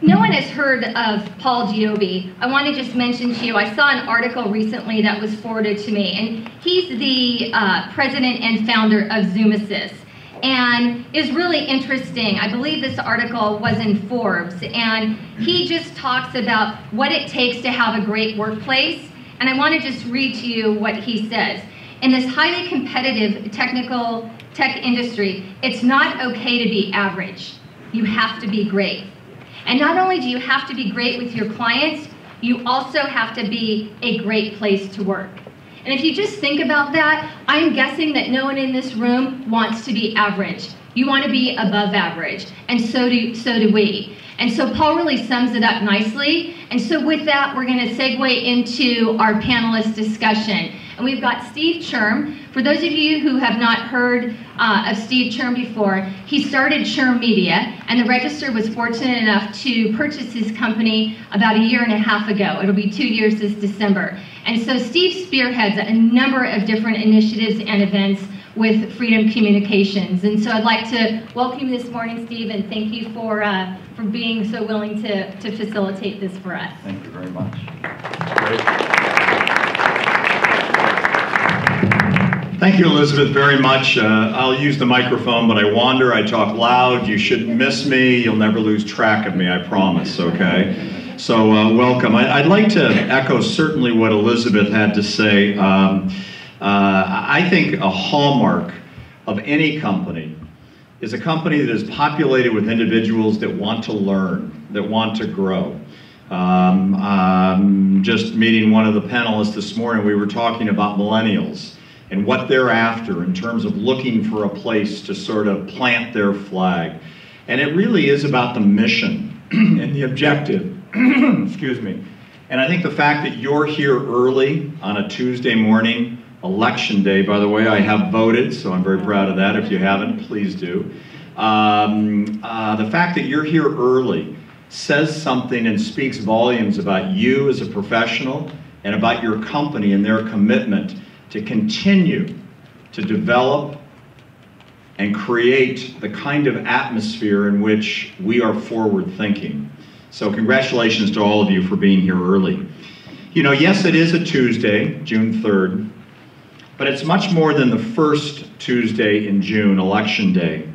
no one has heard of Paul Giobbe. I want to just mention to you, I saw an article recently that was forwarded to me, and he's the president and founder of Zumasys. And is really interesting. I believe this article was in Forbes, and he just talks about what it takes to have a great workplace. And I want to just read to you what he says. In this highly competitive tech industry, it's not okay to be average. You have to be great. And not only do you have to be great with your clients, you also have to be a great place to work. And if you just think about that, I'm guessing that no one in this room wants to be average. You want to be above average, and so do we. And so Paul really sums it up nicely. And so with that, we're going to segue into our panelist discussion. And we've got Steve Churm. For those of you who have not heard of Steve Churm before, he started Churm Media, and the Register was fortunate enough to purchase his company about 1.5 years ago. It'll be 2 years this December. And so Steve spearheads a number of different initiatives and events with Freedom Communications. And so I'd like to welcome you this morning, Steve, and thank you for being so willing to facilitate this for us. Thank you very much. Great. Thank you, Elizabeth, very much. I'll use the microphone, but I wander, I talk loud. You shouldn't miss me. You'll never lose track of me, I promise, okay? So welcome. I'd like to echo certainly what Elizabeth had to say. I think a hallmark of any company is a company that is populated with individuals that want to learn, that want to grow. Just meeting one of the panelists this morning, we were talking about millennials and what they're after in terms of looking for a place to sort of plant their flag. And it really is about the mission and the objective, excuse me. And I think the fact that you're here early on a Tuesday morning, election day, by the way, I have voted, so I'm very proud of that. If you haven't, please do. The fact that you're here early says something and speaks volumes about you as a professional and about your company and their commitment to continue to develop and create the kind of atmosphere in which we are forward thinking. So congratulations to all of you for being here early. You know, yes, it is a Tuesday, June 3rd, but it's much more than the first Tuesday in June, Election Day.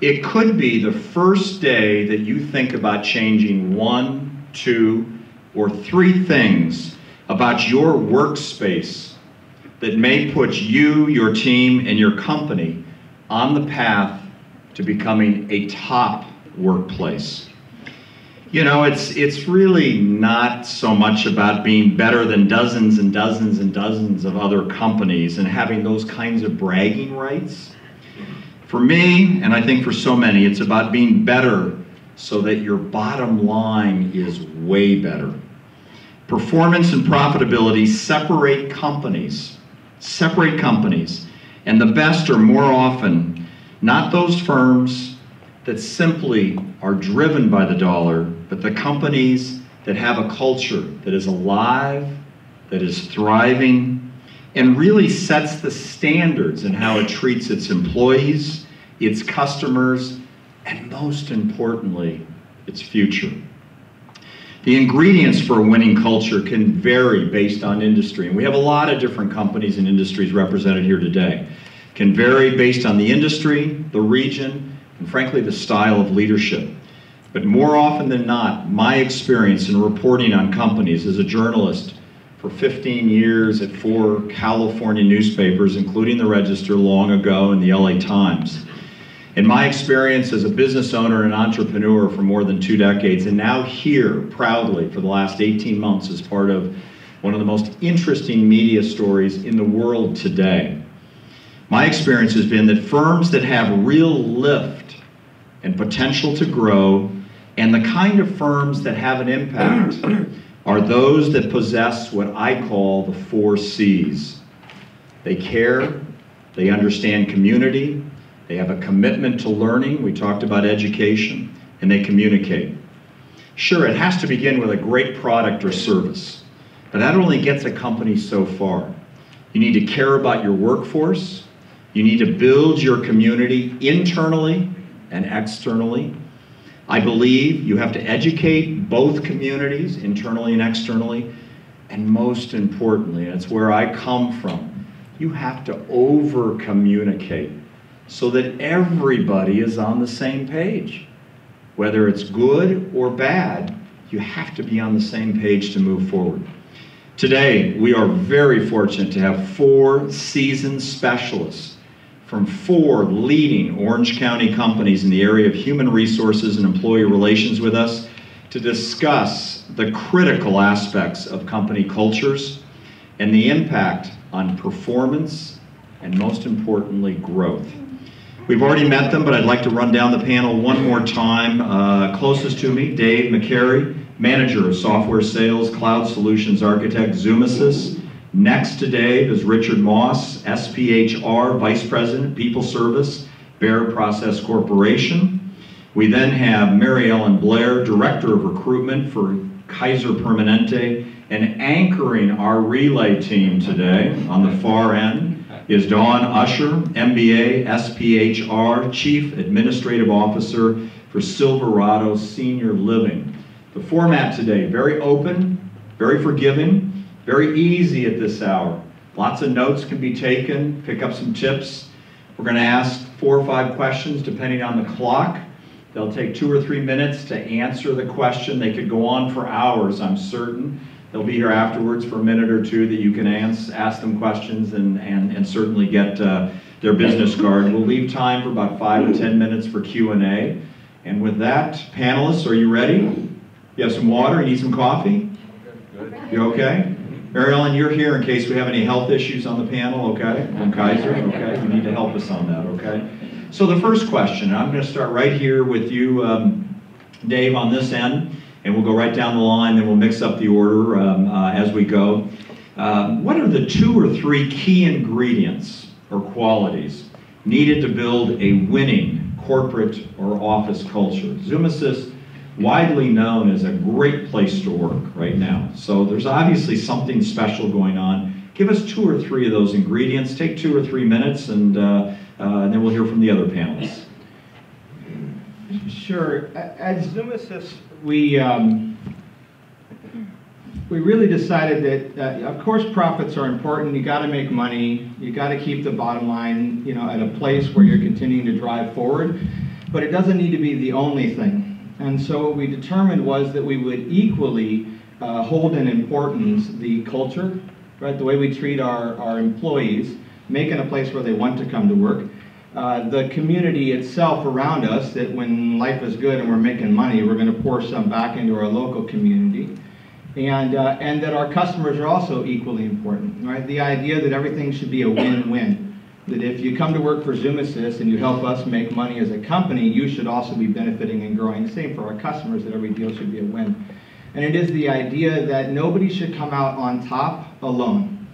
It could be the first day that you think about changing 1, 2, or 3 things about your workspace that may put you, your team, and your company on the path to becoming a top workplace. You know, it's really not so much about being better than dozens and dozens and dozens of other companies and having those kinds of bragging rights. For me, and I think for so many, it's about being better so that your bottom line is way better. Performance and profitability separate companies, and the best are more often not those firms that simply are driven by the dollar, but the companies that have a culture that is alive, that is thriving, and really sets the standards in how it treats its employees, its customers, and most importantly, its future. The ingredients for a winning culture can vary based on industry, and we have a lot of different companies and industries represented here today. Can vary based on the industry, the region, and frankly, the style of leadership. But more often than not, my experience in reporting on companies as a journalist for 15 years at 4 California newspapers, including the Register long ago and the LA Times. In my experience as a business owner and entrepreneur for more than 2 decades, and now here proudly for the last 18 months as part of one of the most interesting media stories in the world today. My experience has been that firms that have real lift and potential to grow, and the kind of firms that have an impact, are those that possess what I call the 4 C's. They care, they understand community, they have a commitment to learning, we talked about education, and they communicate. Sure, it has to begin with a great product or service, but that only gets a company so far. You need to care about your workforce, you need to build your community internally and externally, I believe you have to educate both communities, internally and externally, and most importantly, that's where I come from, you have to over-communicate so that everybody is on the same page. Whether it's good or bad, you have to be on the same page to move forward. Today, we are very fortunate to have 4 seasoned specialists from 4 leading Orange County companies in the area of human resources and employee relations with us to discuss the critical aspects of company cultures and the impact on performance and, most importantly, growth. We've already met them, but I'd like to run down the panel one more time. Closest to me, Dave McCary, Manager of Software Sales, Cloud Solutions Architect, Zumasys. Next to Dave is Richard Moss, SPHR, Vice President, People Service, BEHR Process Corporation. We then have Mary Ellen Blair, Director of Recruitment for Kaiser Permanente, and anchoring our relay team today on the far end is Dawn Usher, MBA, SPHR, Chief Administrative Officer for Silverado Senior Living. The format today, very open, very forgiving, very easy at this hour. Lots of notes can be taken, pick up some tips. We're going to ask 4 or 5 questions depending on the clock. They'll take 2 or 3 minutes to answer the question. They could go on for hours, I'm certain. They'll be here afterwards for a minute or 2 that you can ask them questions and certainly get their business card. We'll leave time for about 5 or 10 minutes for Q&A. And with that, panelists, are you ready? You have some water? You need some coffee? Good. You okay? Mary Ellen, you're here in case we have any health issues on the panel, okay? From Kaiser, okay? You need to help us on that, okay? So the first question, I'm going to start right here with you, Dave, on this end, and we'll go right down the line, then we'll mix up the order as we go. What are the 2 or 3 key ingredients or qualities needed to build a winning corporate or office culture? Zumasys, widely known as a great place to work right now. So there's obviously something special going on. Give us 2 or 3 of those ingredients. Take 2 or 3 minutes, and then we'll hear from the other panelists. Sure. At Zumasys, we really decided that, of course, profits are important. You got to make money. You got to keep the bottom line, at a place where you're continuing to drive forward. But it doesn't need to be the only thing. And so what we determined was that we would equally hold in importance the culture, right? The way we treat our employees, make it a place where they want to come to work. The community itself around us, that when life is good and we're making money, we're going to pour some back into our local community. And that our customers are also equally important, right? The idea that everything should be a win-win. That if you come to work for Zumasys and you help us make money as a company, you should also be benefiting and growing. Same for our customers, that every deal should be a win. And it is the idea that nobody should come out on top alone.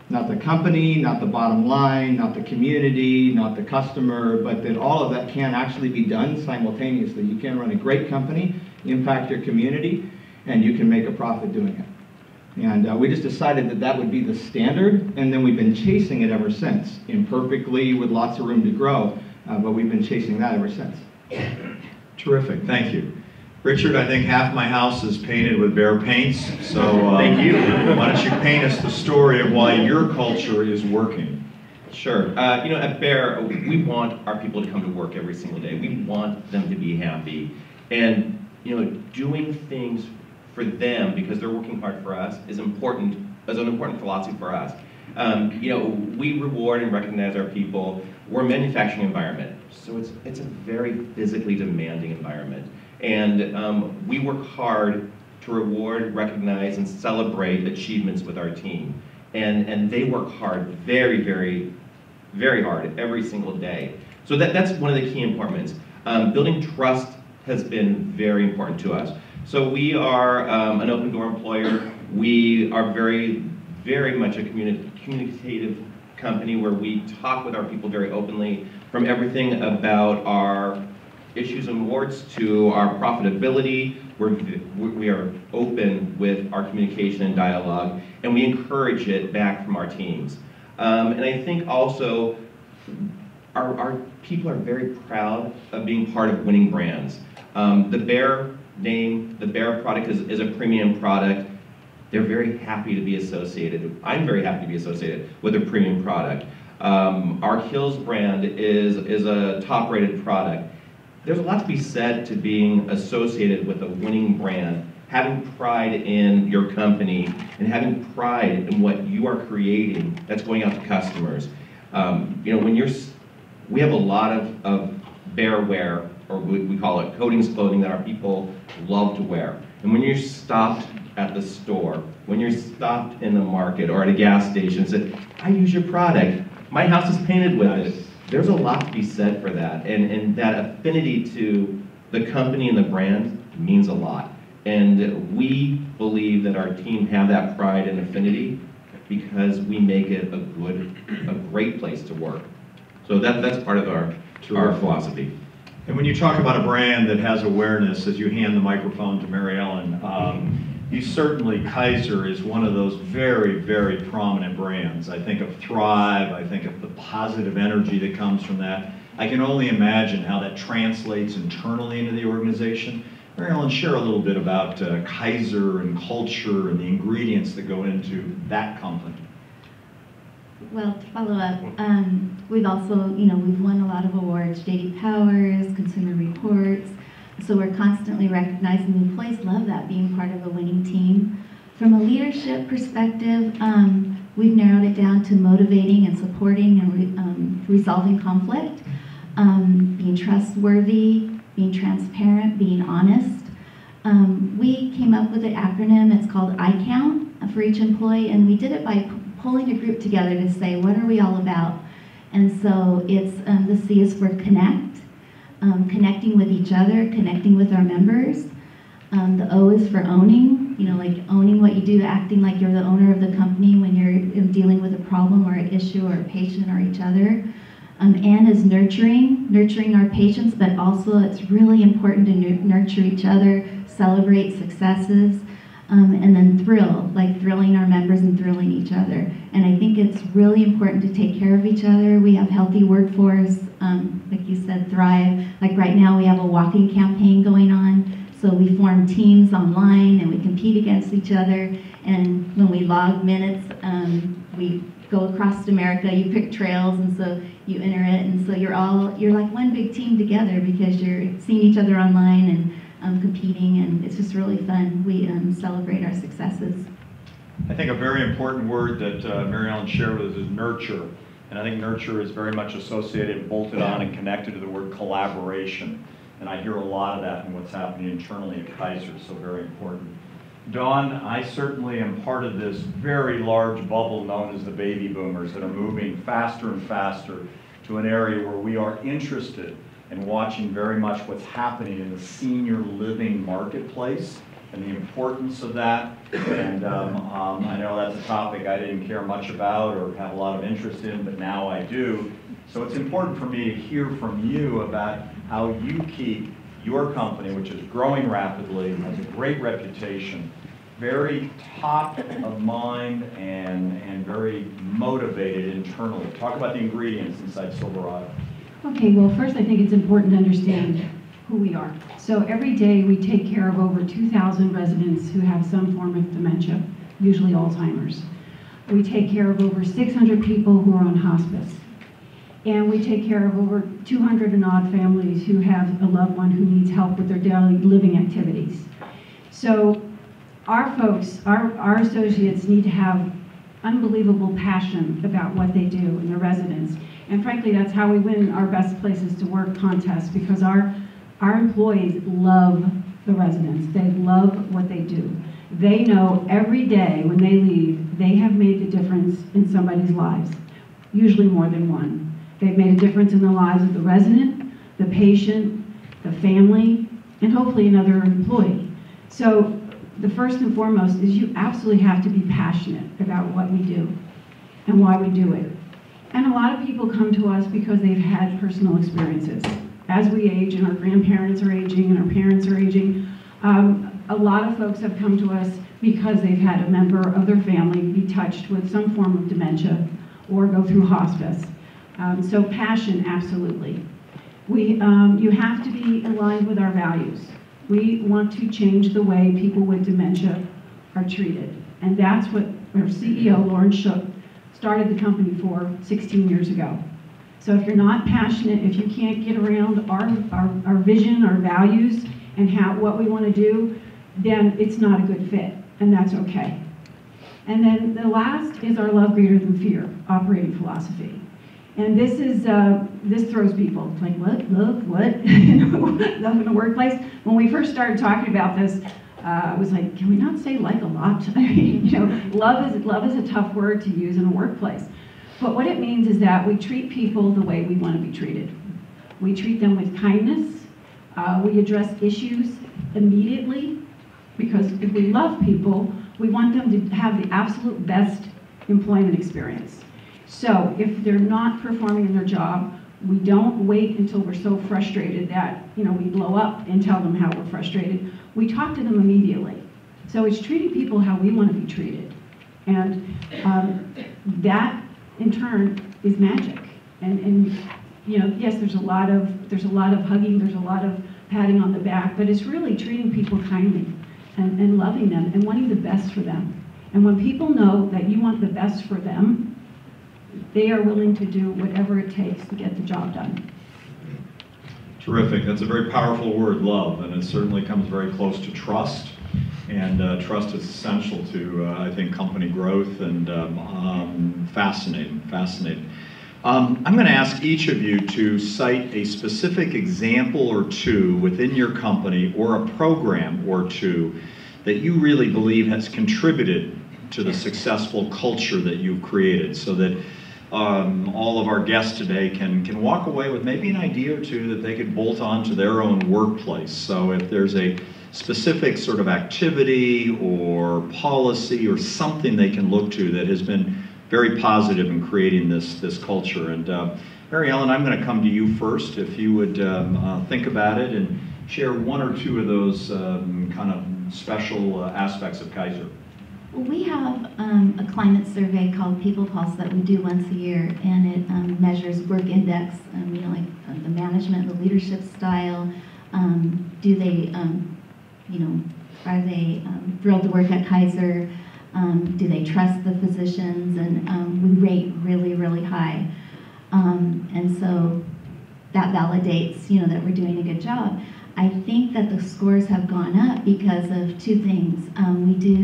Not the company, not the bottom line, not the community, not the customer, but that all of that can actually be done simultaneously. You can run a great company, impact your community, and you can make a profit doing it. And we just decided that that would be the standard, and then we've been chasing it ever since, imperfectly, with lots of room to grow, but we've been chasing that ever since. Terrific, thank you. Richard, I think half my house is painted with BEHR paints, so thank you. Why don't you paint us the story of why your culture is working? Sure. At BEHR, we want our people to come to work every single day. We want them to be happy. And, doing things for them, because they're working hard for us, is an important philosophy for us. We reward and recognize our people. We're a manufacturing environment, so it's a very physically demanding environment. And we work hard to reward, recognize, and celebrate achievements with our team. And they work hard, very, very, very hard every single day. So that's one of the key importance. Building trust has been very important to us. So we are an open door employer. We are very, very much a communicative company where we talk with our people very openly, from everything about our issues and warts to our profitability. We are open with our communication and dialogue, and we encourage it back from our teams. And I think also our people are very proud of being part of winning brands. The BEHR name, the BEHR product is a premium product. They're very happy to be associated. I'm very happy to be associated with a premium product. Our Hills brand is a top-rated product. There's a lot to be said to being associated with a winning brand, having pride in your company, and having pride in what you are creating that's going out to customers. You know, we have a lot of BEHR wear, or we call it coatings clothing, that our people love to wear. And when you're stopped at the store, when you're stopped in the market or at a gas station and said, I use your product, my house is painted with it. There's a lot to be said for that. And that affinity to the company and the brand means a lot. And we believe that our team have that pride and affinity because we make it a great place to work. So that's part of our philosophy. And when you talk about a brand that has awareness, as you hand the microphone to Mary Ellen, you certainly, Kaiser is one of those very, very prominent brands. I think of Thrive, I think of the positive energy that comes from that. I can only imagine how that translates internally into the organization. Mary Ellen, share a little bit about Kaiser and culture and the ingredients that go into that company. Well, to follow up, we've also, we've won a lot of awards, J.D. Powers, Consumer Reports, so we're constantly recognizing the employees love that, being part of a winning team. From a leadership perspective, we've narrowed it down to motivating and supporting and resolving conflict, being trustworthy, being transparent, being honest. We came up with an acronym, it's called ICOUNT for each employee, and we did it by pulling a group together to say, what are we all about? And so it's, the C is for connect, connecting with each other, connecting with our members. The O is for owning, like owning what you do, acting like you're the owner of the company when you're dealing with a problem or an issue or a patient or each other. N is nurturing our patients, but also it's really important to nurture each other, celebrate successes. And then thrill, like thrilling our members and thrilling each other. And I think it's really important to take care of each other. We have healthy workforce, like you said, Thrive. Like right now we have a walking campaign going on. So we form teams online and we compete against each other. And when we log minutes, we go across America, you pick trails, and so you enter it. And so you're like one big team together because you're seeing each other online and competing, and it's just really fun. We celebrate our successes. I think a very important word that Mary Ellen shared with us is nurture. And I think nurture is very much associated, bolted on, and connected to the word collaboration. And I hear a lot of that in what's happening internally at Kaiser, so very important. Dawn, I certainly am part of this very large bubble known as the baby boomers that are moving faster and faster to an area where we are interested and watching very much what's happening in the senior living marketplace and the importance of that. And I know that's a topic I didn't care much about or have a lot of interest in, but now I do. So it's important for me to hear from you about how you keep your company, which is growing rapidly, has a great reputation, very top of mind and very motivated internally. Talk about the ingredients inside Silverado. Okay, well, first I think it's important to understand who we are. So every day we take care of over 2,000 residents who have some form of dementia, usually Alzheimer's. We take care of over 600 people who are on hospice. And we take care of over 200 and odd families who have a loved one who needs help with their daily living activities. So our folks, our associates need to have unbelievable passion about what they do and their residents. And frankly, that's how we win our Best Places to Work contest, because our employees love the residents. They love what they do. They know every day when they leave, they have made a difference in somebody's lives, usually more than one. They've made a difference in the lives of the resident, the patient, the family, and hopefully another employee. So the first and foremost is you absolutely have to be passionate about what we do and why we do it. And a lot of people come to us because they've had personal experiences. As we age and our grandparents are aging and our parents are aging, a lot of folks have come to us because they've had a member of their family be touched with some form of dementia or go through hospice. So passion, absolutely. You have to be aligned with our values. We want to change the way people with dementia are treated. And that's what our CEO, Lauren Shook, started the company for 16 years ago. So if you're not passionate, if you can't get around our vision, our values, and what we want to do, then it's not a good fit, and that's okay. And then the last is our love greater than fear operating philosophy. And this throws people like, what, love, what? Love in the workplace. When we first started talking about this, I was like, can we not say like a lot? I mean, love is a tough word to use in a workplace. But what it means is that we treat people the way we want to be treated. We treat them with kindness. We address issues immediately, because if we love people, we want them to have the absolute best employment experience. So if they're not performing in their job, we don't wait until we're so frustrated that we blow up and tell them how we're frustrated. We talk to them immediately. So it's treating people how we want to be treated. And that in turn is magic. And yes, there's a lot of hugging, there's a lot of patting on the back, but it's really treating people kindly and loving them and wanting the best for them. And when people know that you want the best for them, they are willing to do whatever it takes to get the job done. Terrific. That's a very powerful word, love, and it certainly comes very close to trust. And trust is essential to, I think, company growth, and fascinating. I'm going to ask each of you to cite a specific example or two within your company, or a program or two, that you really believe has contributed to the successful culture that you've created, so that all of our guests today can walk away with maybe an idea or two that they could bolt on to their own workplace. So if there's a specific sort of activity or policy or something they can look to that has been very positive in creating this culture. And Mary Ellen, I'm going to come to you first, if you would think about it and share one or two of those kind of special aspects of Kaiser. Well, we have a climate survey called People Pulse that we do once a year, and it measures work index, like the management, the leadership style. Do they, are they thrilled to work at Kaiser? Do they trust the physicians? And we rate really, really high. And so that validates, that we're doing a good job. I think that the scores have gone up because of two things.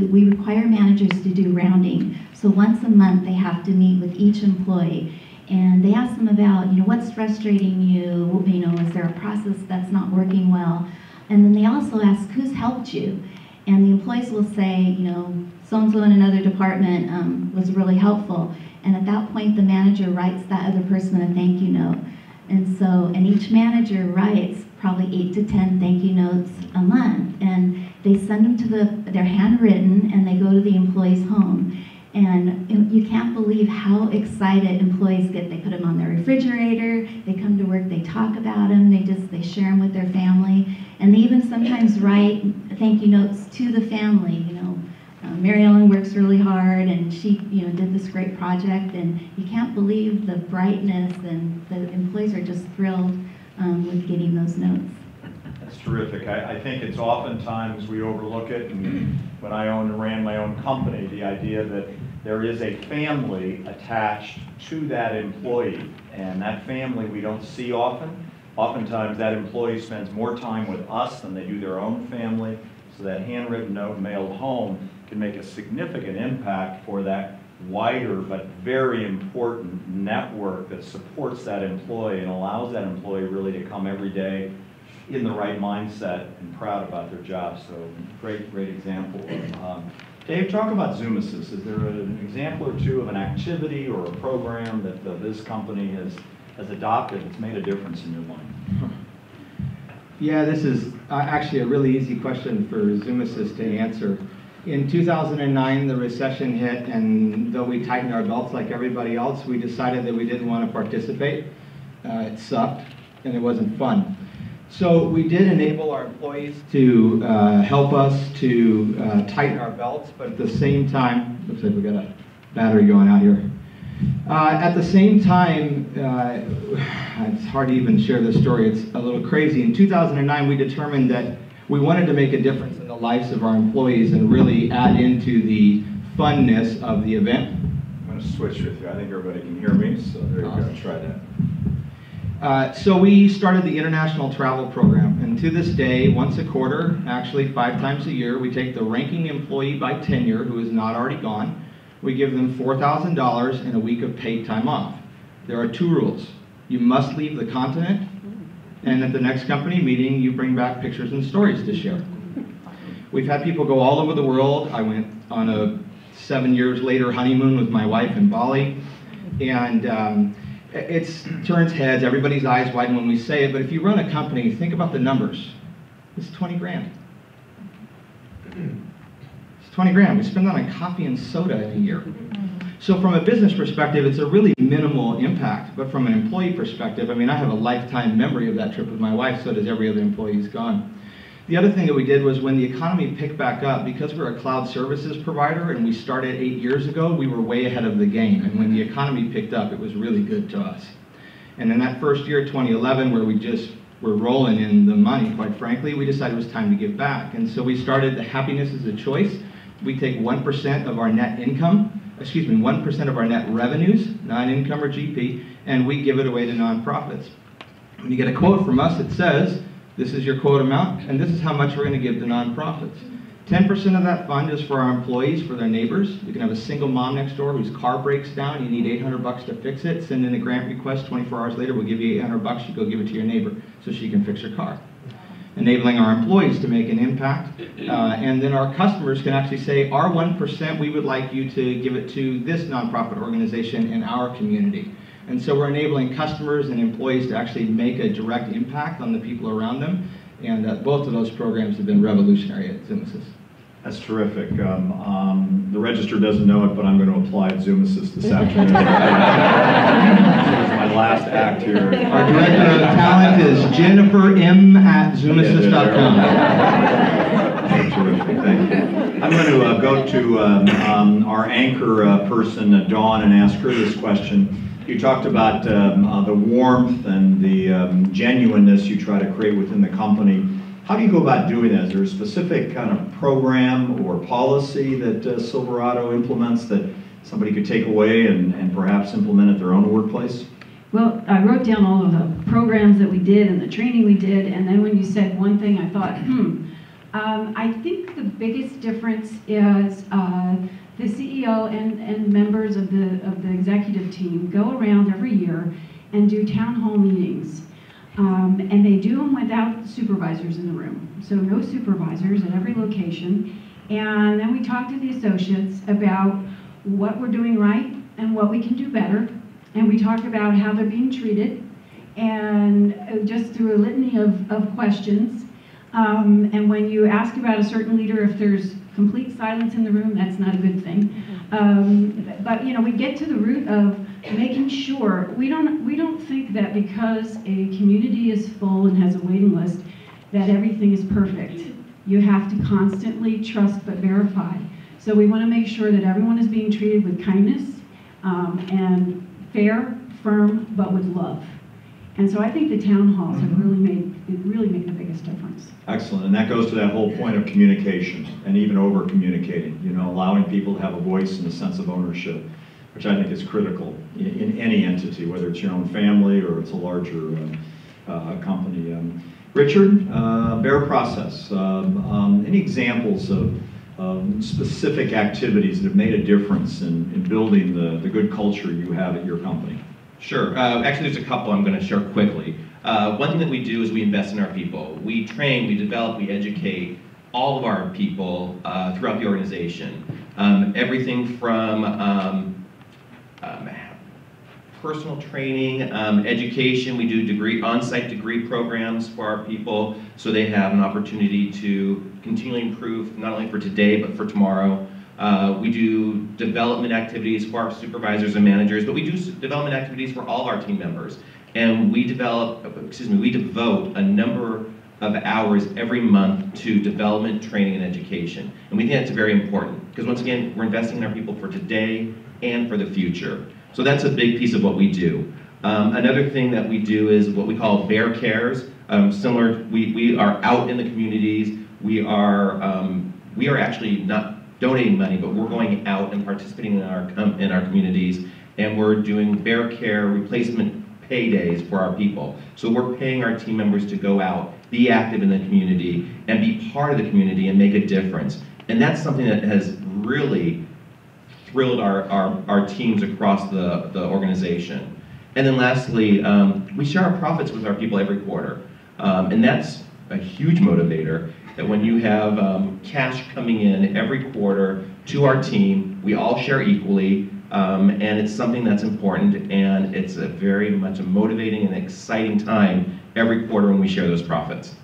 We require managers to do rounding. So once a month they have to meet with each employee, and they ask them about, what's frustrating you, is there a process that's not working well? And then they also ask, who's helped you? And the employees will say, so-and-so in another department was really helpful. And at that point, the manager writes that other person a thank you note. And each manager writes probably 8 to 10 thank you notes a month. And they send them to they're handwritten, and they go to the employee's home. And you can't believe how excited employees get. They put them on their refrigerator, they come to work, they talk about them, they share them with their family. And they even sometimes write thank you notes to the family. Mary Ellen works really hard, and she did this great project, and you can't believe the brightness, and the employees are just thrilled with getting those notes. That's terrific. I think it's oftentimes we overlook it, and when I ran my own company, the idea that there is a family attached to that employee, and that family we don't see often. Oftentimes that employee spends more time with us than they do their own family, so that handwritten note mailed home can make a significant impact for that wider but very important network that supports that employee and allows that employee really to come every day in the right mindset and proud about their job. So great example. Dave, talk about Zumasys. Is there an example or two of an activity or a program that this company has adopted that's made a difference in your life? Yeah, this is actually a really easy question for Zumasys to answer. In 2009, the recession hit, and though we tightened our belts like everybody else, we decided that we didn't want to participate. It sucked, and it wasn't fun. So we did enable our employees to help us to tighten our belts, but at the same time, looks like we got a battery going out here. At the same time, it's hard to even share this story, it's a little crazy. In 2009, we determined that we wanted to make a difference in the lives of our employees and really add into the funness of the event. I'm going to switch with you. I think everybody can hear me, so there you go. Try that. So we started the international travel program, and to this day, once a quarter, actually 5 times a year, we take the ranking employee by tenure who is not already gone. We give them $4,000 and a week of paid time off. There are 2 rules. You must leave the continent, and at the next company meeting, you bring back pictures and stories to share. We've had people go all over the world. I went on a 7 years later honeymoon with my wife in Bali, and it turns heads, everybody's eyes widen when we say it, but if you run a company, think about the numbers. It's 20 grand. It's 20 grand. We spend that on coffee and soda in a year. So from a business perspective, it's a really minimal impact, but from an employee perspective, I mean, I have a lifetime memory of that trip with my wife, so does every other employee who's gone. The other thing that we did was when the economy picked back up, because we're a cloud services provider and we started 8 years ago, we were way ahead of the game. And when the economy picked up, it was really good to us. And in that first year, 2011, where we just were rolling in the money, quite frankly, we decided it was time to give back. And so we started the Happiness is a Choice. We take 1% of our net income, 1% of our net revenues, non-income or GP, and we give it away to nonprofits. When you get a quote from us, it says, this is your quote amount, and this is how much we're going to give to nonprofits. 10% of that fund is for our employees, for their neighbors. You can have a single mom next door whose car breaks down, you need $800 to fix it, send in a grant request, 24 hours later we'll give you $800, you go give it to your neighbor so she can fix her car. Enabling our employees to make an impact, and then our customers can actually say, our 1%, we would like you to give it to this nonprofit organization in our community. And so we're enabling customers and employees to actually make a direct impact on the people around them, and both of those programs have been revolutionary at Zumasys. That's terrific. The Register doesn't know it, but I'm going to apply at Zumasys this afternoon. This is my last act here. Our Director of Talent is Jennifer M. at Zumasys.com. Terrific, thank you. I'm going to go to our anchor person, Dawn, and ask her this question. You talked about the warmth and the genuineness you try to create within the company. How do you go about doing that? Is there a specific kind of program or policy that Silverado implements that somebody could take away and perhaps implement at their own workplace? Well, I wrote down all of the programs that we did and the training we did, and then when you said one thing, I thought, I think the biggest difference is the CEO and members of the executive team go around every year and do town hall meetings. And they do them without supervisors in the room. So no supervisors at every location. And then we talk to the associates about what we're doing right and what we can do better. And we talk about how they're being treated, and just through a litany of questions. And when you ask about a certain leader, if there's complete silence in the room, that's not a good thing. But you know, we get to the root of making sure we don't think that because a community is full and has a waiting list that everything is perfect. You have to constantly trust but verify. So we want to make sure that everyone is being treated with kindness and fair, firm, but with love. And so I think the town halls have really made the biggest difference. Excellent, and that goes to that whole point of communication and even over communicating, you know, allowing people to have a voice and a sense of ownership, which I think is critical in any entity, whether it's your own family or it's a larger company. Richard, BEHR process, any examples of specific activities that have made a difference in building the good culture you have at your company? Sure. Actually, there's a couple I'm going to share quickly. One thing that we do is we invest in our people. We train, we develop, we educate all of our people throughout the organization. Everything from personal training, education. We do on-site degree programs for our people so they have an opportunity to continually improve, not only for today, but for tomorrow. We do development activities for our supervisors and managers, but we do development activities for all of our team members. And we devote a number of hours every month to development, training, and education. And we think that's very important, because once again, we're investing in our people for today and for the future. So that's a big piece of what we do. Another thing that we do is what we call BEHR cares. Similar, we are out in the communities. We are actually not donating money, but we're going out and participating in our communities, and we're doing BEHR care replacement pay days for our people. So we're paying our team members to go out, be active in the community, and be part of the community and make a difference. And that's something that has really thrilled our teams across the organization. And then lastly, we share our profits with our people every quarter. And that's a huge motivator, that when you have cash coming in every quarter to our team, we all share equally, and it's something that's important, and it's a very much a motivating and exciting time every quarter when we share those profits.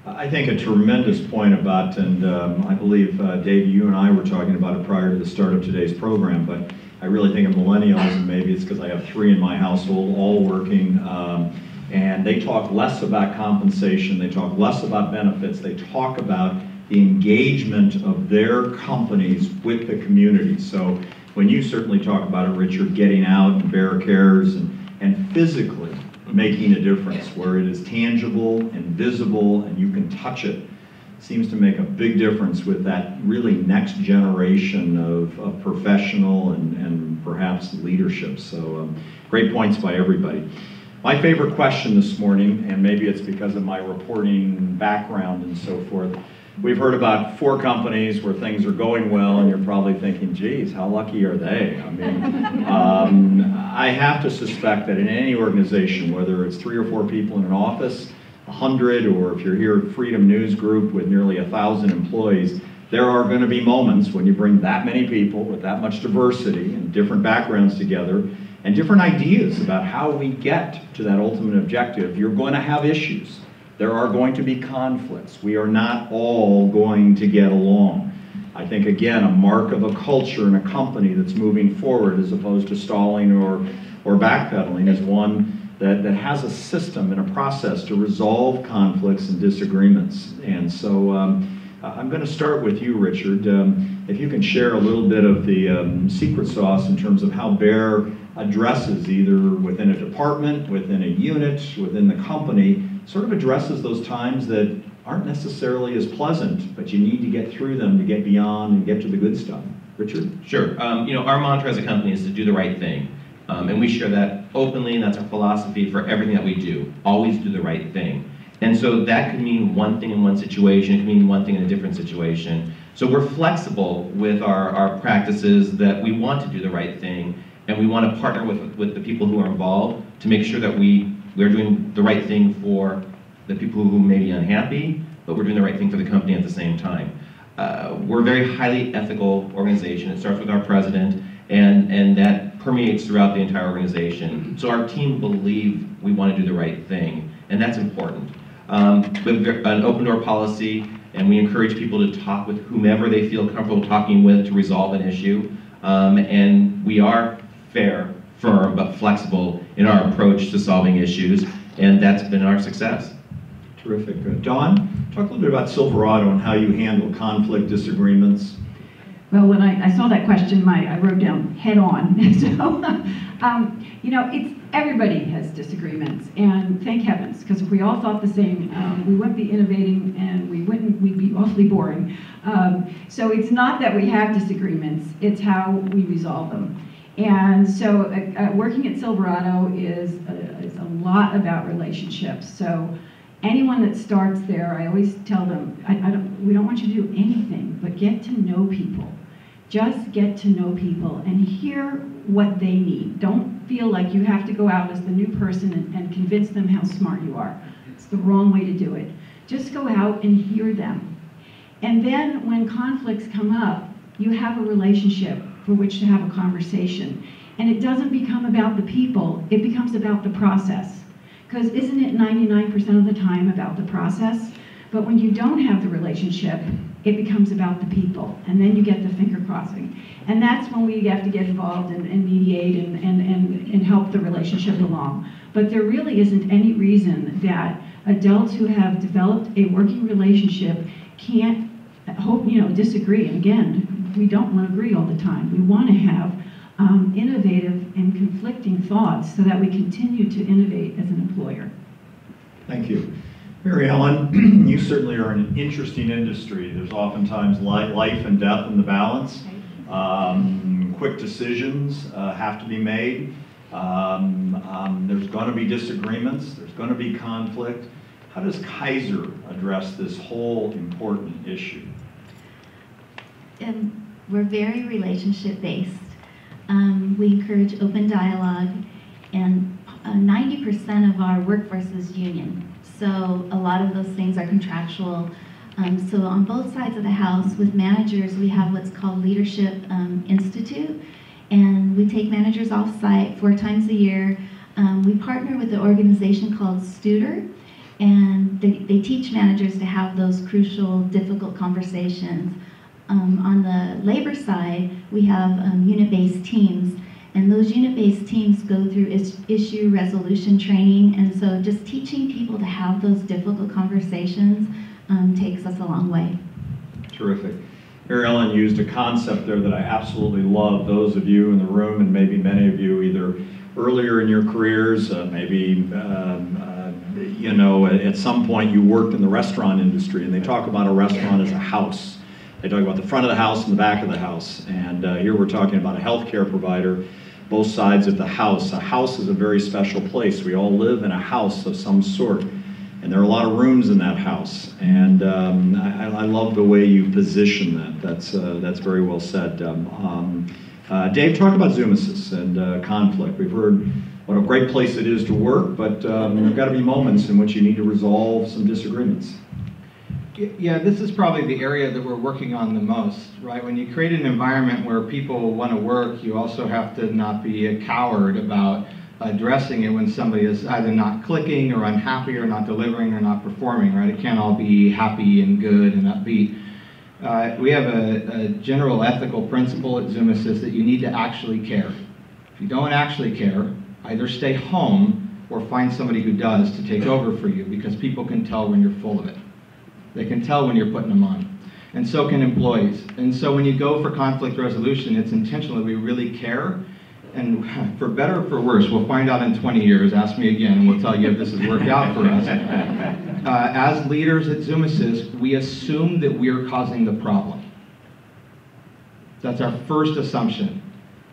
I think a tremendous point about, and I believe, Dave, you and I were talking about it prior to the start of today's program, but I really think of millennials, and maybe it's because I have 3 in my household, all working, and they talk less about compensation, they talk less about benefits, they talk about the engagement of their companies with the community. So when you certainly talk about it, Richard, getting out and BEHR cares and physically making a difference where it is tangible and visible and you can touch it, seems to make a big difference with that really next generation of professional and perhaps leadership. So great points by everybody. My favorite question this morning, and maybe it's because of my reporting background and so forth, we've heard about 4 companies where things are going well, and you're probably thinking, geez, how lucky are they? I mean, I have to suspect that in any organization, whether it's 3 or 4 people in an office, 100, or if you're here at Freedom News Group with nearly 1,000 employees, there are going to be moments when you bring that many people with that much diversity and different backgrounds together and different ideas about how we get to that ultimate objective. You're going to have issues. There are going to be conflicts. We are not all going to get along. I think, again, a mark of a culture in a company that's moving forward as opposed to stalling or backpedaling is one that has a system and a process to resolve conflicts and disagreements. And so I'm going to start with you, Richard. If you can share a little bit of the secret sauce in terms of how BEHR addresses, either within a department, within a unit, within the company, sort of addresses those times that aren't necessarily as pleasant, but you need to get through them to get beyond and get to the good stuff. Richard? Sure. Our mantra as a company is to do the right thing. And we share that openly, and that's our philosophy for everything that we do. Always do the right thing. And so that can mean one thing in one situation, it can mean one thing in a different situation. So we're flexible with our practices, that we want to do the right thing, and we want to partner with the people who are involved to make sure that we're doing the right thing for the people who may be unhappy, but we're doing the right thing for the company at the same time. We're a very highly ethical organization. It starts with our president, and that permeates throughout the entire organization. So our team believe we want to do the right thing, and that's important. We have an open door policy, and we encourage people to talk with whomever they feel comfortable talking with to resolve an issue. And we are fair, firm, but flexible in our approach to solving issues, and that's been our success. Terrific. Dawn, talk a little bit about Silverado and how you handle conflict, disagreements. Well, when I saw that question, I wrote down head on. So, everybody has disagreements, and thank heavens, because if we all thought the same, we wouldn't be innovating, and we'd be awfully boring. So it's not that we have disagreements, it's how we resolve them. And so working at Silverado is a lot about relationships. So anyone that starts there, I always tell them, we don't want you to do anything but get to know people. Just get to know people and hear what they need. Don't feel like you have to go out as the new person and convince them how smart you are. It's the wrong way to do it. Just go out and hear them. And then when conflicts come up, you have a relationship for which to have a conversation. And it doesn't become about the people, it becomes about the process. Because isn't it 99% of the time about the process? But when you don't have the relationship, it becomes about the people, and then you get the finger crossing. And that's when we have to get involved and mediate and help the relationship along. But there really isn't any reason that adults who have developed a working relationship can't disagree. And again, we don't want to agree all the time. We want to have innovative and conflicting thoughts so that we continue to innovate as an employer. Thank you. Mary Ellen, you certainly are in an interesting industry. There's oftentimes life and death in the balance. Quick decisions have to be made. There's going to be disagreements. There's going to be conflict. How does Kaiser address this whole important issue? We're very relationship-based. We encourage open dialogue, and 90% of our workforce is union. So a lot of those things are contractual. So on both sides of the house, with managers, we have what's called Leadership Institute, and we take managers off-site 4 times a year. We partner with an organization called Studer, and they teach managers to have those crucial, difficult conversations. On the labor side, we have unit-based teams, and those unit-based teams go through issue resolution training, and so just teaching people to have those difficult conversations takes us a long way. Terrific. Mary Ellen used a concept there that I absolutely love. Those of you in the room, and maybe many of you either earlier in your careers, maybe you know, at some point you worked in the restaurant industry, and they talk about a restaurant as a house. They talk about the front of the house and the back of the house, and here we're talking about a healthcare provider, both sides of the house. A house is a very special place. We all live in a house of some sort, and there are a lot of rooms in that house, and I love the way you position that. That's very well said. Dave, talk about Zumasys and conflict. We've heard what a great place it is to work, but there have got to be moments in which you need to resolve some disagreements. Yeah, this is probably the area that we're working on the most, right? When you create an environment where people want to work, you also have to not be a coward about addressing it when somebody is either not clicking or unhappy or not delivering or not performing, right? It can't all be happy and good and upbeat. We have a general ethical principle at Zumasys that you need to actually care. If you don't actually care, either stay home or find somebody who does to take over for you, because people can tell when you're full of it. They can tell when you're putting them on. And so can employees. And so when you go for conflict resolution, it's intentional that we really care. And for better or for worse, we'll find out in 20 years, ask me again, and we'll tell you if this has worked out for us. As leaders at Zumasys, we assume that we're causing the problem. That's our first assumption,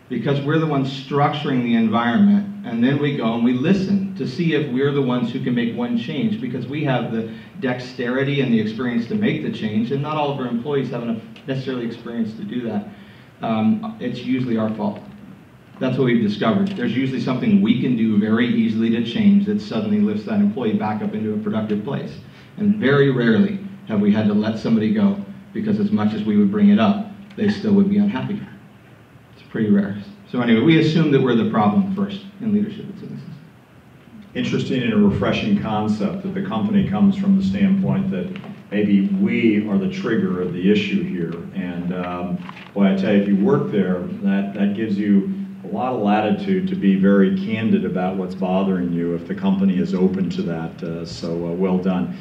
because we're the ones structuring the environment, and then we go and we listen to see if we're the ones who can make one change, because we have the dexterity and the experience to make the change, and not all of our employees have enough necessarily experience to do that. It's usually our fault. That's what we've discovered. There's usually something we can do very easily to change that suddenly lifts that employee back up into a productive place. And very rarely have we had to let somebody go, because as much as we would bring it up, they still would be unhappy. It's pretty rare. So anyway, we assume that we're the problem first in leadership at Zumasys. Interesting and a refreshing concept that the company comes from the standpoint that maybe we are the trigger of the issue here. And boy, I tell you, if you work there, that gives you a lot of latitude to be very candid about what's bothering you if the company is open to that. So well done.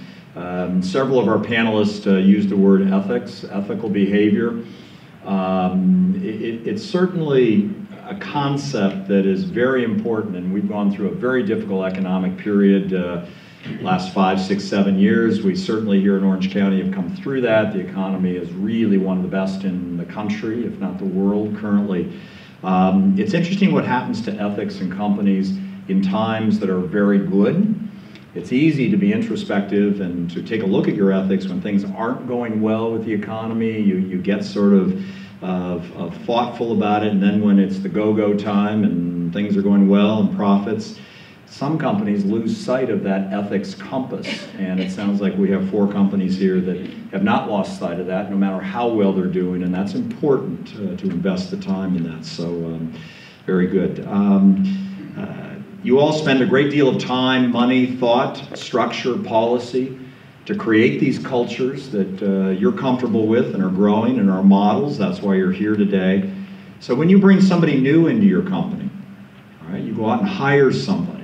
Several of our panelists used the word ethics, ethical behavior. It's certainly a concept that is very important, and we've gone through a very difficult economic period last 5, 6, 7 years. We certainly here in Orange County have come through that. The economy is really one of the best in the country, if not the world currently. It's interesting what happens to ethics in companies in times that are very good. It's easy to be introspective and to take a look at your ethics when things aren't going well with the economy. You get sort of thoughtful about it, and then when it's the go-go time and things are going well and profits, some companies lose sight of that ethics compass, and it sounds like we have 4 companies here that have not lost sight of that, no matter how well they're doing, and that's important to invest the time in that. So very good. You all spend a great deal of time, money, thought, structure, policy to create these cultures that you're comfortable with and are growing and are models. That's why you're here today. So when you bring somebody new into your company, all right, you go out and hire somebody.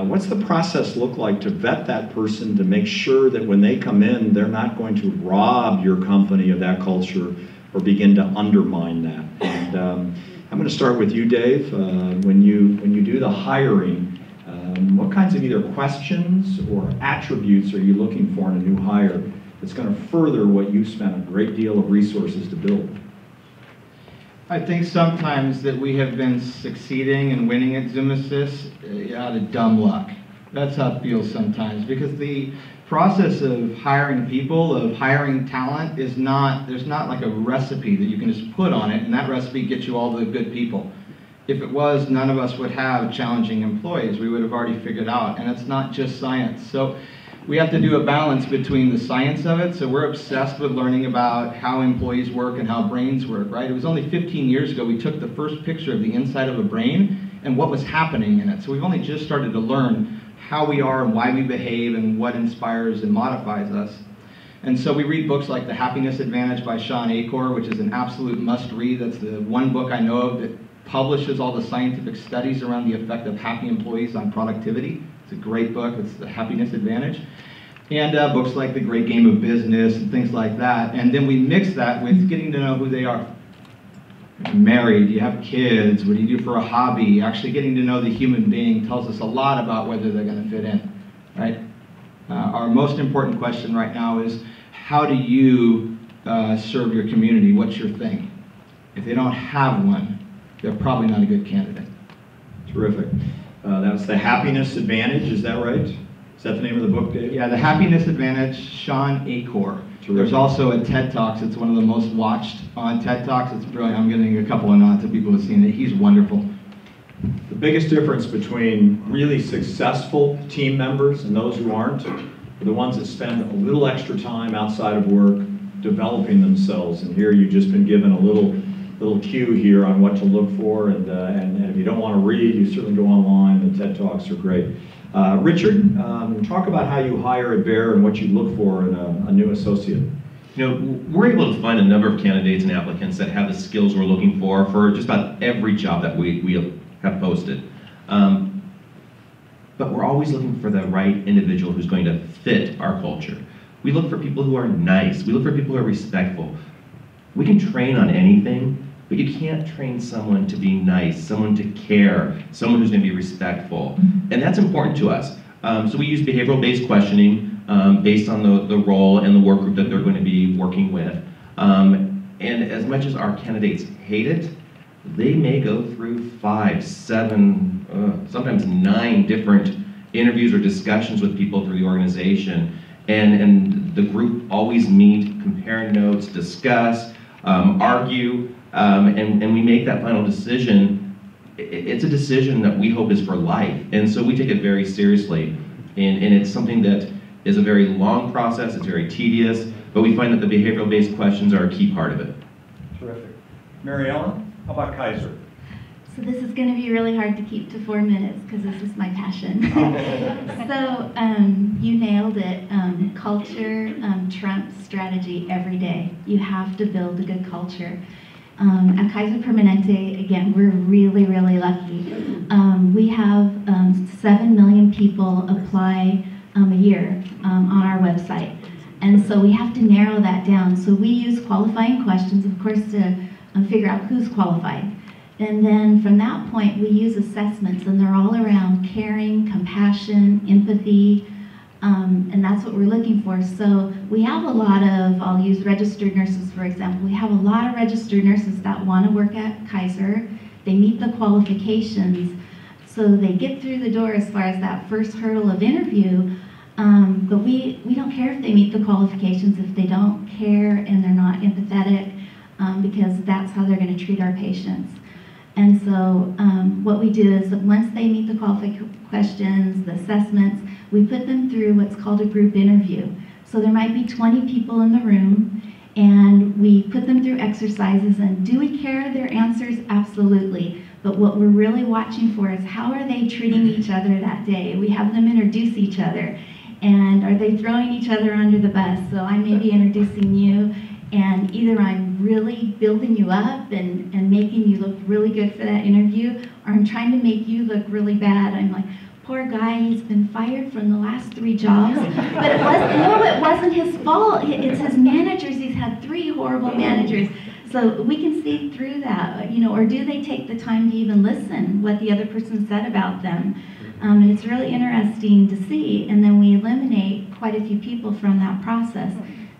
What's the process look like to vet that person to make sure that when they come in, they're not going to rob your company of that culture or begin to undermine that? And I'm going to start with you, Dave. When you do the hiring, what kinds of either questions or attributes are you looking for in a new hire that's going to further what you've spent a great deal of resources to build? I think sometimes that we have been succeeding and winning at Zumasys out of dumb luck. That's how it feels sometimes, because the process of hiring people, of hiring talent, there's not like a recipe that you can just put on it and that recipe gets you all the good people. If it was, none of us would have challenging employees. We would have already figured out, and it's not just science. So we have to do a balance between the science of it. So we're obsessed with learning about how employees work and how brains work, right? It was only 15 years ago we took the first picture of the inside of a brain and what was happening in it. So we've only just started to learn how we are and why we behave and what inspires and modifies us. And so we read books like The Happiness Advantage by Sean Achor, which is an absolute must-read. That's the one book I know of that publishes all the scientific studies around the effect of happy employees on productivity. It's a great book. It's The Happiness Advantage. And books like The Great Game of Business and things like that. And then we mix that with getting to know who they are. You're married, you have kids, what do you do for a hobby? Actually getting to know the human being tells us a lot about whether they're going to fit in, right? Our most important question right now is, how do you serve your community? What's your thing? If they don't have one, they're probably not a good candidate. Terrific. That's The Happiness Advantage, is that right? Is that the name of the book, Dave? Yeah, The Happiness Advantage, Sean Achor. There's also a TED Talks. It's one of the most watched on TED Talks. It's brilliant. I'm getting a couple of nods to people who've seen it. He's wonderful. The biggest difference between really successful team members and those who aren't are the ones that spend a little extra time outside of work developing themselves. And here you've just been given a little cue here on what to look for. And if you don't want to read, you certainly go online. The TED Talks are great. Richard, talk about how you hire at BEHR and what you look for in a new associate. You know, we're able to find a number of candidates and applicants that have the skills we're looking for just about every job that we have posted. But we're always looking for the right individual who's going to fit our culture. We look for people who are nice. We look for people who are respectful. We can train on anything, but you can't train someone to be nice, someone to care, someone who's going to be respectful. And that's important to us. So we use behavioral-based questioning based on the role and the work group that they're going to be working with. And as much as our candidates hate it, they may go through 5, 7, sometimes 9 different interviews or discussions with people through the organization. And the group always meet, compare notes, discuss, argue, and we make that final decision. It's a decision that we hope is for life. And so we take it very seriously. And it's something that is a very long process, it's very tedious, but we find that the behavioral-based questions are a key part of it. Terrific. Mary Ellen, how about Kaiser? So this is going to be really hard to keep to 4 minutes because this is my passion. So you nailed it. Culture trumps strategy every day. You have to build a good culture. At Kaiser Permanente, again, we're really, really lucky. We have 7 million people apply a year on our website. And so we have to narrow that down. So we use qualifying questions, of course, to figure out who's qualified. And then from that point, we use assessments, and they're all around caring, compassion, empathy, and that's what we're looking for. So we have a lot of, I'll use registered nurses, for example. We have a lot of registered nurses that want to work at Kaiser. They meet the qualifications, so they get through the door as far as that first hurdle of interview, but we don't care if they meet the qualifications if they don't care and they're not empathetic, because that's how they're going to treat our patients. And so what we do is that once they meet the qualifications, the assessments, we put them through what's called a group interview. So there might be 20 people in the room, and we put them through exercises. And do we care their answers? Absolutely. But what we're really watching for is how are they treating each other that day? We have them introduce each other. And are they throwing each other under the bus? So I may be introducing you, and either I'm really building you up and making you look really good for that interview, or I'm trying to make you look really bad. I'm like, poor guy, he's been fired from the last 3 jobs. But it wasn't his fault. It's his managers. He's had 3 horrible managers. So we can see through that. You know, or do they take the time to even listen what the other person said about them? And it's really interesting to see, and then we eliminate quite a few people from that process.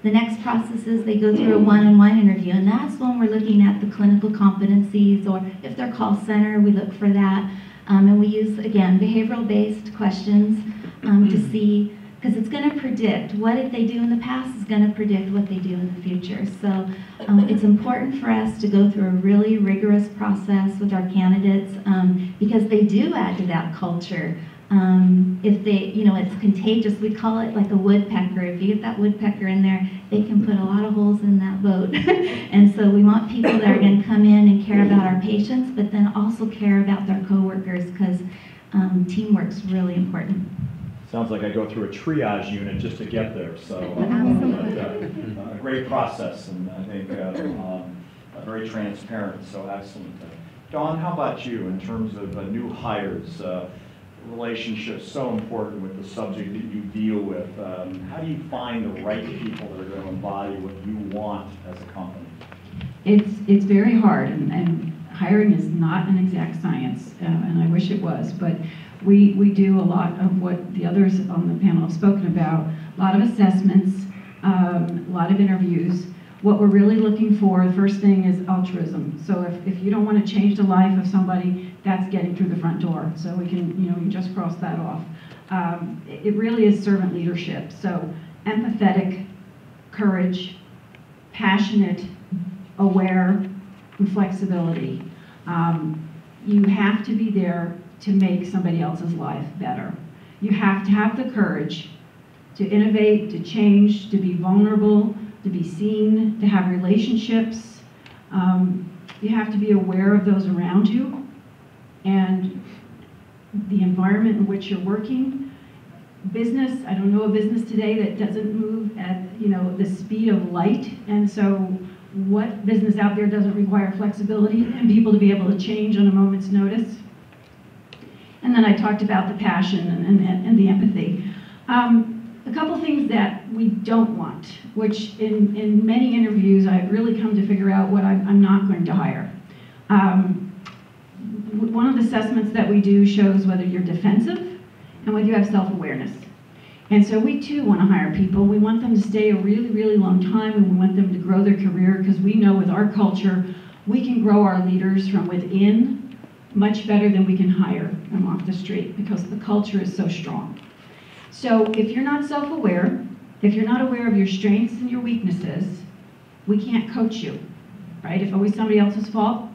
The next process is they go through a one-on-one interview, and that's when we're looking at the clinical competencies, or if they're call center, we look for that. And we use, again, behavioral-based questions to see, because it's going to predict what if they do in the past is going to predict what they do in the future. So it's important for us to go through a really rigorous process with our candidates because they do add to that culture. If they, it's contagious. We call it like a woodpecker. If you get that woodpecker in there, they can put a lot of holes in that boat. And so we want people that are going to come in and care about our patients, but then also care about their coworkers, because teamwork's really important. Sounds like I go through a triage unit just to get there. So a great process, and I think very transparent. So excellent. Dawn, how about you in terms of new hires? Relationships so important with the subject that you deal with. How do you find the right people that are going to embody what you want as a company? It's very hard, and hiring is not an exact science, and I wish it was, but we do a lot of what the others on the panel have spoken about, a lot of assessments, a lot of interviews. What we're really looking for, the first thing is altruism. So if you don't want to change the life of somebody, that's getting through the front door. So we can, you just cross that off. It really is servant leadership. So empathetic, courage, passionate, aware, and flexibility. You have to be there to make somebody else's life better. You have to have the courage to innovate, to change, to be vulnerable, to be seen, to have relationships. You have to be aware of those around you and the environment in which you're working. Business, I don't know a business today that doesn't move at the speed of light, and so what business out there doesn't require flexibility and people to be able to change on a moment's notice? And then I talked about the passion and the empathy. A couple things that we don't want, which in many interviews I've really come to figure out what I'm not going to hire. One of the assessments that we do shows whether you're defensive and whether you have self-awareness. And so we too want to hire people. We want them to stay a really, really long time, and we want them to grow their career, because we know with our culture, we can grow our leaders from within much better than we can hire them off the street, because the culture is so strong. So if you're not self-aware, if you're not aware of your strengths and your weaknesses, we can't coach you, right? It's always somebody else's fault.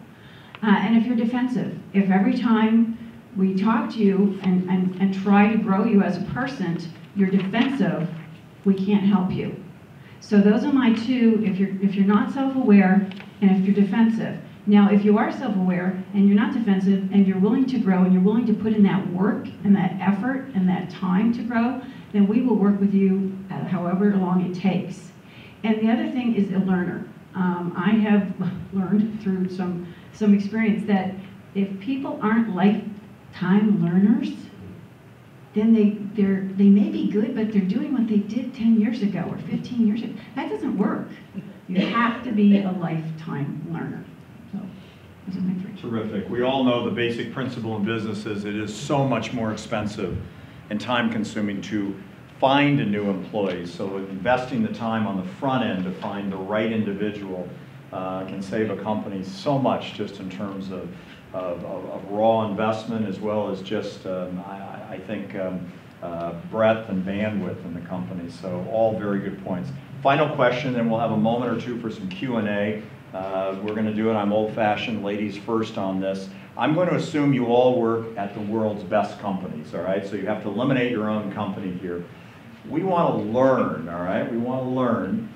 And if you're defensive, if every time we talk to you and try to grow you as a person, you're defensive, we can't help you. So those are my two, if you're not self-aware and if you're defensive. Now, if you are self-aware and you're not defensive and you're willing to grow and you're willing to put in that work and that effort and that time to grow, then we will work with you however long it takes. And the other thing is a learner. I have learned through some experience that if people aren't lifetime learners, then they may be good, but they're doing what they did 10 years ago or 15 years ago. That doesn't work. You have to be a lifetime learner. So, those are my three. Terrific. We all know the basic principle in business is it is so much more expensive and time-consuming to find a new employee. So investing the time on the front end to find the right individual can save a company so much, just in terms of raw investment, as well as just, I think, breadth and bandwidth in the company. So all very good points. Final question, and we'll have a moment or two for some Q&A. We're going to do it. I'm old-fashioned, ladies first on this. I'm going to assume you all work at the world's best companies, all right? So you have to eliminate your own company here. We want to learn, all right? We want to learn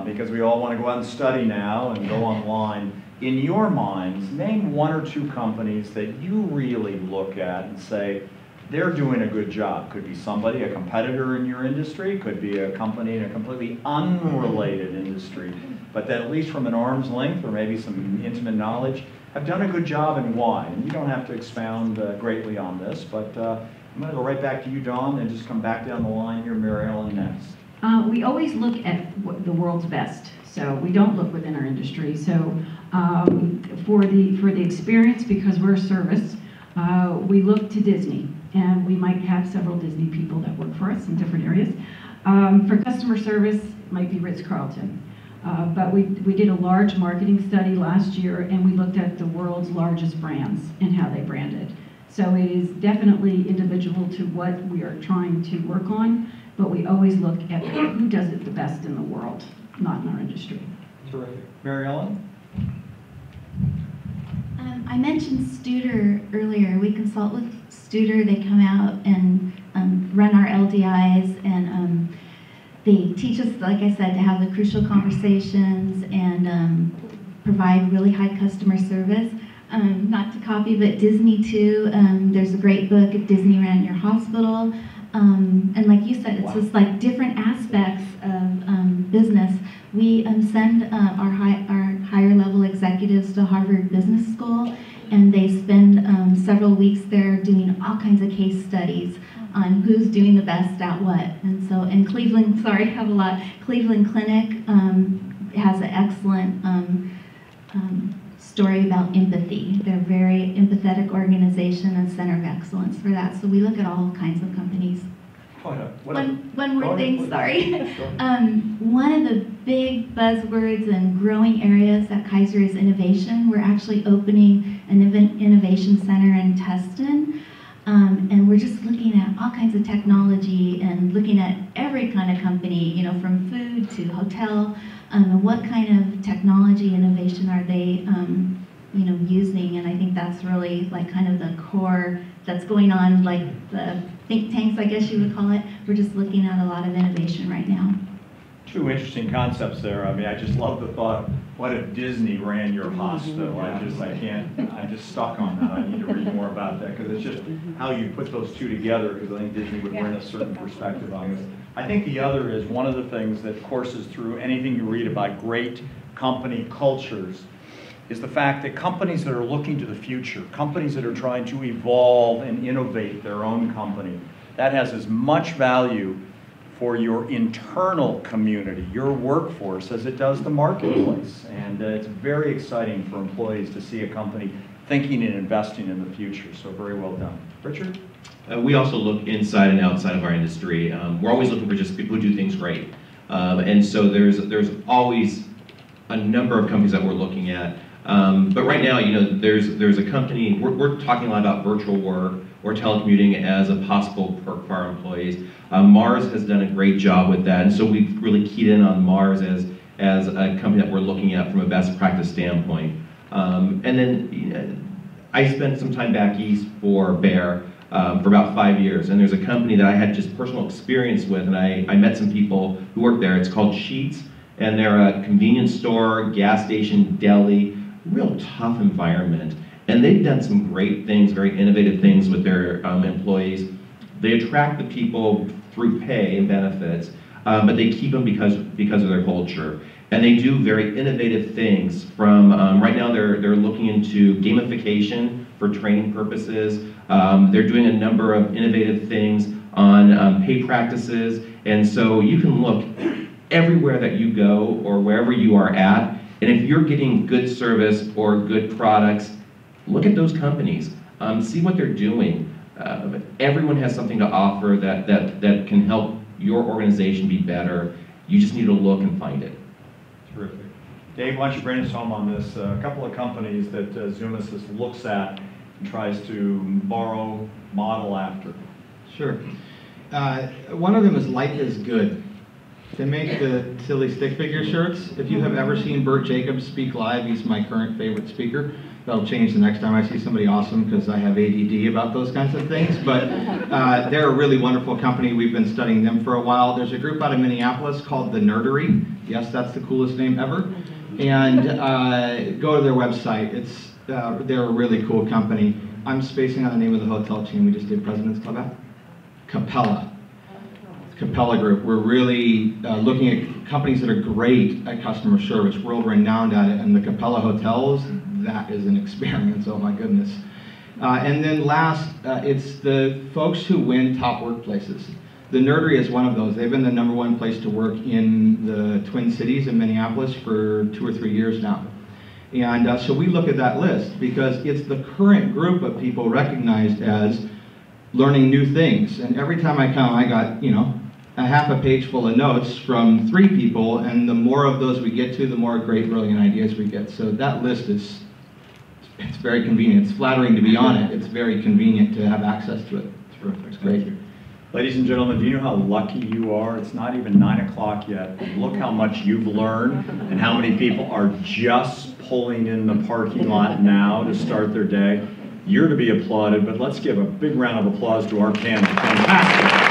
because we all want to go out and study now and go online. In your minds, name one or two companies that you really look at and say, they're doing a good job. Could be somebody, a competitor in your industry, could be a company in a completely unrelated industry, but that at least from an arm's length or maybe some intimate knowledge, have done a good job, and why. And you don't have to expound greatly on this, but I'm going to go right back to you, Dawn, and just come back down the line here, Mary Ellen, next. We always look at the world's best, so we don't look within our industry. So for the experience, because we're a service, we look to Disney, and we might have several Disney people that work for us in different areas. For customer service, it might be Ritz-Carlton. But we did a large marketing study last year, and we looked at the world's largest brands and how they branded. So it is definitely individual to what we are trying to work on, but we always look at who does it the best in the world, not in our industry. Terrific. Mary Ellen? I mentioned Studer earlier. We consult with Studer. They come out and run our LDIs, and they teach us, like I said, to have the crucial conversations and provide really high customer service. Not to copy, but Disney too. There's a great book, If Disney Ran Your Hospital. And like you said, it's just like different aspects of business. We send our higher level executives to Harvard Business School, and they spend several weeks there doing all kinds of case studies on who's doing the best at what. And so in Cleveland, sorry, I have a lot, Cleveland Clinic has an excellent story about empathy. They're a very empathetic organization and center of excellence for that. So we look at all kinds of companies. One more thing, sorry. One of the big buzzwords and growing areas at Kaiser is innovation. We're actually opening an innovation center in Tustin. And we're just looking at all kinds of technology and looking at every kind of company, you know, from food to hotel, and what kind of technology innovation are they, you know, using. And I think that's really like kind of the core that's going on, like the think tanks, I guess you would call it. We're just looking at a lot of innovation right now. Two interesting concepts there. I mean, I just love the thought, what if Disney ran your hospital? I'm just stuck on that. I need to read more about that, because it's just how you put those two together, because I think Disney would bring a certain perspective on this. I think the other is one of the things that courses through anything you read about great company cultures is the fact that companies that are looking to the future, companies that are trying to evolve and innovate their own company, that has as much value for your internal community, your workforce, as it does the marketplace. And it's very exciting for employees to see a company thinking and investing in the future. So very well done. Richard? We also look inside and outside of our industry. We're always looking for just people who do things right. And so there's always a number of companies that we're looking at. But right now, you know, there's a company, we're talking a lot about virtual work or telecommuting as a possible perk for our employees. Mars has done a great job with that, and so we've really keyed in on Mars as a company that we're looking at from a best practice standpoint. And then you know, I spent some time back east for BEHR for about 5 years, and there's a company that I had just personal experience with, and I met some people who work there. It's called Sheetz, and they're a convenience store, gas station, deli, real tough environment. And they've done some great things, very innovative things with their employees. They attract the people through pay and benefits, but they keep them because of their culture. And they do very innovative things from, right now they're looking into gamification for training purposes. They're doing a number of innovative things on pay practices. And so you can look everywhere that you go or wherever you are at, and if you're getting good service or good products, look at those companies, see what they're doing. Everyone has something to offer that can help your organization be better. You just need to look and find it. Terrific. Dave, why don't you bring us home on this? A couple of companies that Zumasys looks at and tries to borrow, model after. Sure. One of them is Life is Good. They make the silly stick figure shirts. If you have ever seen Bert Jacobs speak live, he's my current favorite speaker. That'll change the next time I see somebody awesome, because I have ADD about those kinds of things. But they're a really wonderful company. We've been studying them for a while. There's a group out of Minneapolis called The Nerdery. Yes, that's the coolest name ever. And go to their website. They're a really cool company. I'm spacing on the name of the hotel chain we just did President's Club at. Capella Group. We're really looking at companies that are great at customer service, world-renowned at it, and the Capella hotels, that is an experience, oh my goodness. And then last, it's the folks who win top workplaces. The Nerdery is one of those. They've been the #1 place to work in the Twin Cities in Minneapolis for 2 or 3 years now. And so we look at that list because it's the current group of people recognized as learning new things. And every time I come, I got, you know, a half a page full of notes from 3 people, and the more of those we get to, the more great, brilliant ideas we get. So that list is, it's very convenient. It's flattering to be on it. It's very convenient to have access to it. Terrific. It's great. Ladies and gentlemen, do you know how lucky you are? It's not even 9 o'clock yet. Look how much you've learned and how many people are just pulling in the parking lot now to start their day. You're to be applauded, but let's give a big round of applause to our panel. Fantastic.